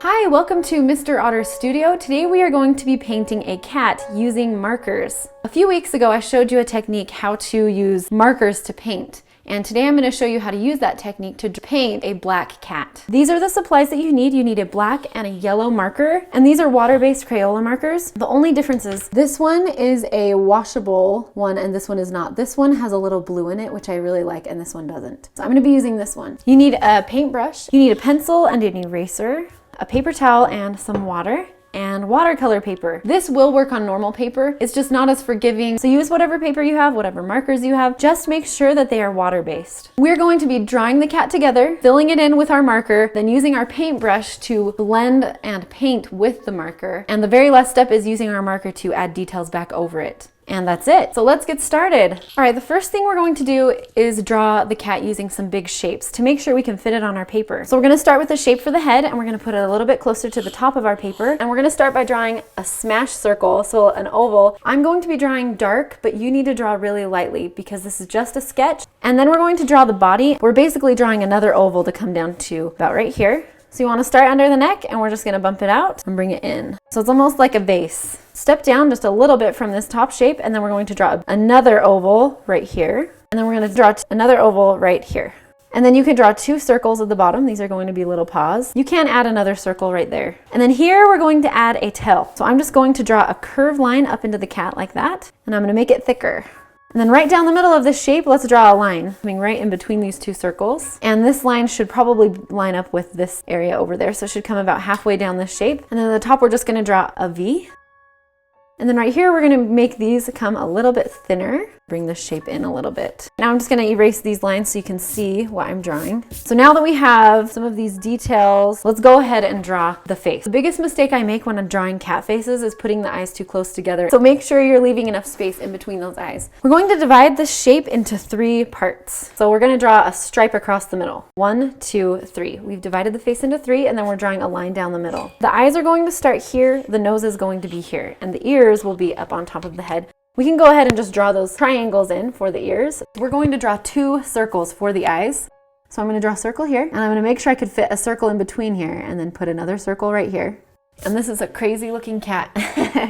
Hi, welcome to Mr. Otter Studio. Today we are going to be painting a cat using markers. A few weeks ago I showed you a technique how to use markers to paint. And today I'm going to show you how to use that technique to paint a black cat. These are the supplies that you need. You need a black and a yellow marker, and these are water-based Crayola markers. The only difference is this one is a washable one and this one is not. This one has a little blue in it, which I really like, and this one doesn't. So I'm going to be using this one. You need a paintbrush, you need a pencil and an eraser, a paper towel and some water, and watercolor paper. This will work on normal paper. It's just not as forgiving. So use whatever paper you have, whatever markers you have. Just make sure that they are water-based. We're going to be drawing the cat together, filling it in with our marker, then using our paintbrush to blend and paint with the marker. And the very last step is using our marker to add details back over it. And that's it. So let's get started. All right, the first thing we're going to do is draw the cat using some big shapes to make sure we can fit it on our paper. So we're gonna start with the shape for the head, and we're gonna put it a little bit closer to the top of our paper. And we're gonna start by drawing a smash circle, so an oval. I'm going to be drawing dark, but you need to draw really lightly because this is just a sketch. And then we're going to draw the body. We're basically drawing another oval to come down to about right here. So you want to start under the neck, and we're just going to bump it out and bring it in. So it's almost like a vase. Step down just a little bit from this top shape, and then we're going to draw another oval right here. And then we're going to draw another oval right here. And then you can draw two circles at the bottom. These are going to be little paws. You can add another circle right there. And then here we're going to add a tail. So I'm just going to draw a curved line up into the cat like that, and I'm going to make it thicker. And then right down the middle of this shape, let's draw a line coming right in between these two circles. And this line should probably line up with this area over there. So it should come about halfway down this shape. And then at the top, we're just going to draw a V. And then right here, we're going to make these come a little bit thinner. Bring the shape in a little bit. Now I'm just going to erase these lines so you can see what I'm drawing. So now that we have some of these details, let's go ahead and draw the face. The biggest mistake I make when I'm drawing cat faces is putting the eyes too close together. So make sure you're leaving enough space in between those eyes. We're going to divide this shape into 3 parts. So we're going to draw a stripe across the middle. 1, 2, 3. We've divided the face into 3, and then we're drawing a line down the middle. The eyes are going to start here, the nose is going to be here, and the ears will be up on top of the head. We can go ahead and just draw those triangles in for the ears. We're going to draw 2 circles for the eyes. So I'm going to draw a circle here, and I'm going to make sure I could fit a circle in between here, and then put another circle right here. And this is a crazy looking cat.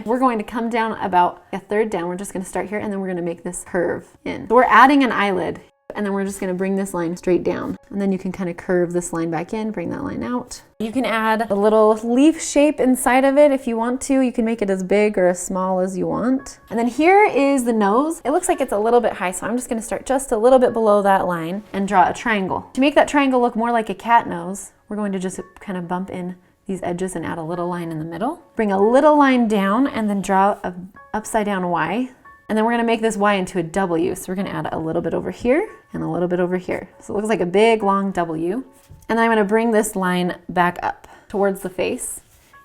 We're going to come down about a third down. We're just going to start here, and then we're going to make this curve in. So we're adding an eyelid, and then we're just going to bring this line straight down. And then you can kind of curve this line back in, bring that line out. You can add a little leaf shape inside of it if you want to. You can make it as big or as small as you want. And then here is the nose. It looks like it's a little bit high, so I'm just going to start just a little bit below that line and draw a triangle. To make that triangle look more like a cat nose, we're going to just kind of bump in these edges and add a little line in the middle. Bring a little line down and then draw an upside down Y. And then we're going to make this Y into a W. So we're going to add a little bit over here and a little bit over here. So it looks like a big long W. And then I'm going to bring this line back up towards the face.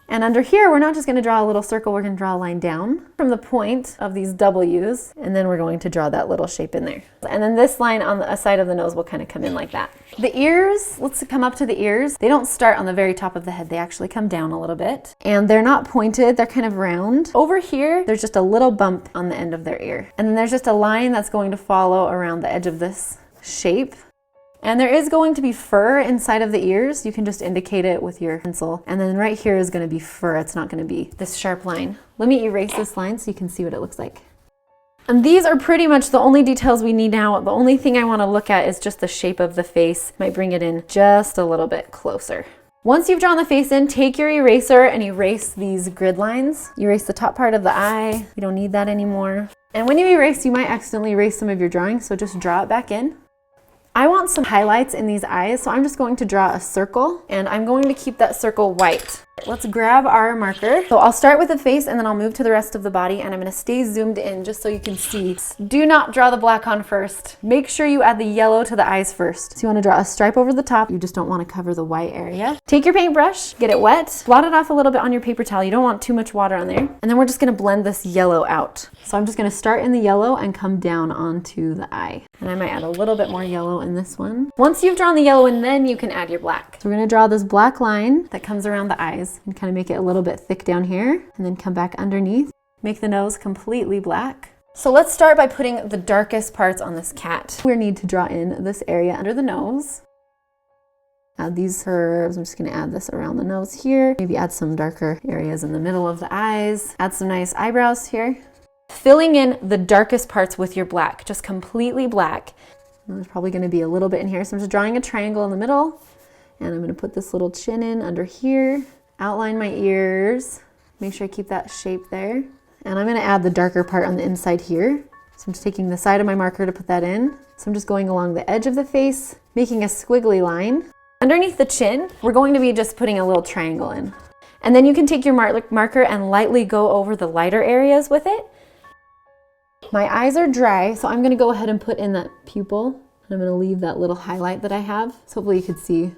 And under here, we're not just going to draw a little circle, we're going to draw a line down from the point of these W's, and then we're going to draw that little shape in there. And then this line on the side of the nose will kind of come in like that. The ears, let's come up to the ears. They don't start on the very top of the head, they actually come down a little bit. And they're not pointed, they're kind of round. Over here, there's just a little bump on the end of their ear. And then there's just a line that's going to follow around the edge of this shape. And there is going to be fur inside of the ears. You can just indicate it with your pencil. And then right here is going to be fur. It's not going to be this sharp line. Let me erase this line so you can see what it looks like. And these are pretty much the only details we need now. The only thing I want to look at is just the shape of the face. Might bring it in just a little bit closer. Once you've drawn the face in, take your eraser and erase these grid lines. Erase the top part of the eye. You don't need that anymore. And when you erase, you might accidentally erase some of your drawing, so just draw it back in. I want some highlights in these eyes, so I'm just going to draw a circle, and I'm going to keep that circle white. Let's grab our marker. So I'll start with the face, and then I'll move to the rest of the body, and I'm going to stay zoomed in just so you can see. Do not draw the black on first. Make sure you add the yellow to the eyes first. So you want to draw a stripe over the top. You just don't want to cover the white area. Take your paintbrush, get it wet, blot it off a little bit on your paper towel. You don't want too much water on there. And then we're just going to blend this yellow out. So I'm just going to start in the yellow and come down onto the eye. And I might add a little bit more yellow in this one. Once you've drawn the yellow in, then you can add your black. So we're going to draw this black line that comes around the eyes and kind of make it a little bit thick down here, and then come back underneath. Make the nose completely black. So let's start by putting the darkest parts on this cat. We need to draw in this area under the nose. Add these curves. I'm just gonna add this around the nose here. Maybe add some darker areas in the middle of the eyes. Add some nice eyebrows here. Filling in the darkest parts with your black, just completely black. And there's probably gonna be a little bit in here. So I'm just drawing a triangle in the middle, and I'm gonna put this little chin in under here, outline my ears, make sure I keep that shape there. And I'm gonna add the darker part on the inside here. So I'm just taking the side of my marker to put that in. So I'm just going along the edge of the face, making a squiggly line. Underneath the chin, we're going to be just putting a little triangle in. And then you can take your marker and lightly go over the lighter areas with it. My eyes are dry, so I'm gonna go ahead and put in that pupil. And I'm gonna leave that little highlight that I have. So hopefully you could see.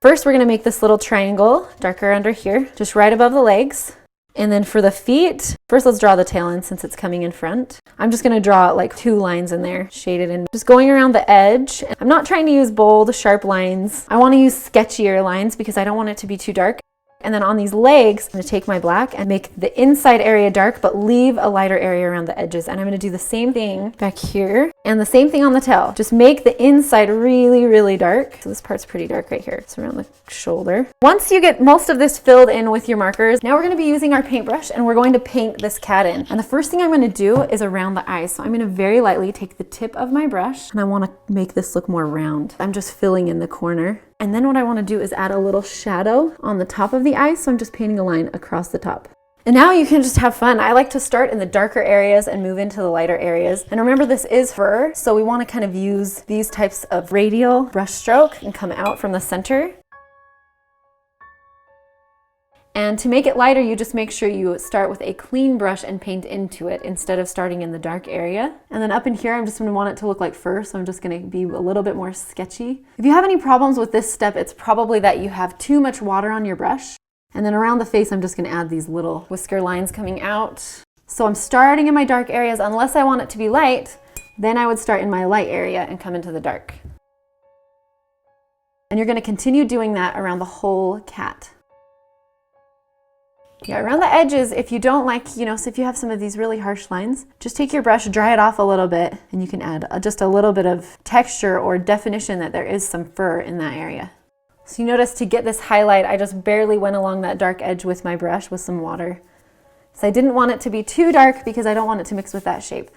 First, we're gonna make this little triangle, darker under here, just right above the legs. And then for the feet, first let's draw the tail in since it's coming in front. I'm just gonna draw like 2 lines in there, shaded in. Just going around the edge. I'm not trying to use bold, sharp lines. I wanna use sketchier lines because I don't want it to be too dark. And then on these legs, I'm gonna take my black and make the inside area dark, but leave a lighter area around the edges. And I'm gonna do the same thing back here and the same thing on the tail. Just make the inside really, really dark. So this part's pretty dark right here. It's around the shoulder. Once you get most of this filled in with your markers, now we're gonna be using our paintbrush and we're going to paint this cat in. And the first thing I'm gonna do is around the eyes. So I'm gonna very lightly take the tip of my brush and I wanna make this look more round. I'm just filling in the corner. And then what I want to do is add a little shadow on the top of the eye, so I'm just painting a line across the top. And now you can just have fun. I like to start in the darker areas and move into the lighter areas. And remember, this is fur, so we want to kind of use these types of radial brush stroke and come out from the center. And to make it lighter, you just make sure you start with a clean brush and paint into it instead of starting in the dark area. And then up in here, I'm just gonna want it to look like fur, so I'm just gonna be a little bit more sketchy. If you have any problems with this step, it's probably that you have too much water on your brush. And then around the face, I'm just gonna add these little whisker lines coming out. So I'm starting in my dark areas. Unless I want it to be light, then I would start in my light area and come into the dark. And you're gonna continue doing that around the whole cat. Yeah, around the edges, if you don't like, so if you have some of these really harsh lines, just take your brush, dry it off a little bit, and you can add just a little bit of texture or definition that there is some fur in that area. So you notice to get this highlight, I just barely went along that dark edge with my brush with some water. So I didn't want it to be too dark because I don't want it to mix with that shape.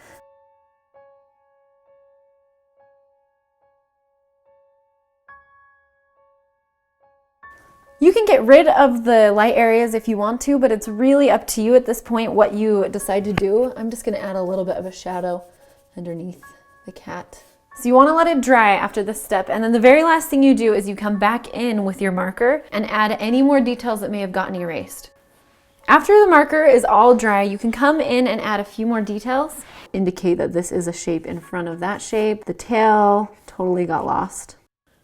You can get rid of the light areas if you want to, but it's really up to you at this point what you decide to do. I'm just gonna add a little bit of a shadow underneath the cat. So you wanna let it dry after this step, and then the very last thing you do is you come back in with your marker and add any more details that may have gotten erased. After the marker is all dry, you can come in and add a few more details. Indicate that this is a shape in front of that shape. The tail totally got lost.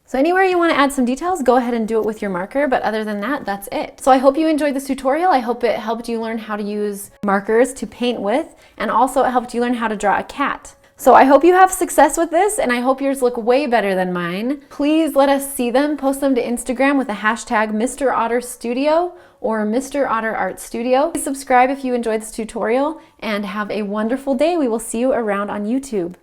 So anywhere you want to add some details, go ahead and do it with your marker, but other than that, that's it. So I hope you enjoyed this tutorial. I hope it helped you learn how to use markers to paint with, and also it helped you learn how to draw a cat. So I hope you have success with this, and I hope yours look way better than mine. Please let us see them. Post them to Instagram with the hashtag Mr. Otter Studio or Mr. Otter Art Studio. Please subscribe if you enjoyed this tutorial, and have a wonderful day. We will see you around on YouTube.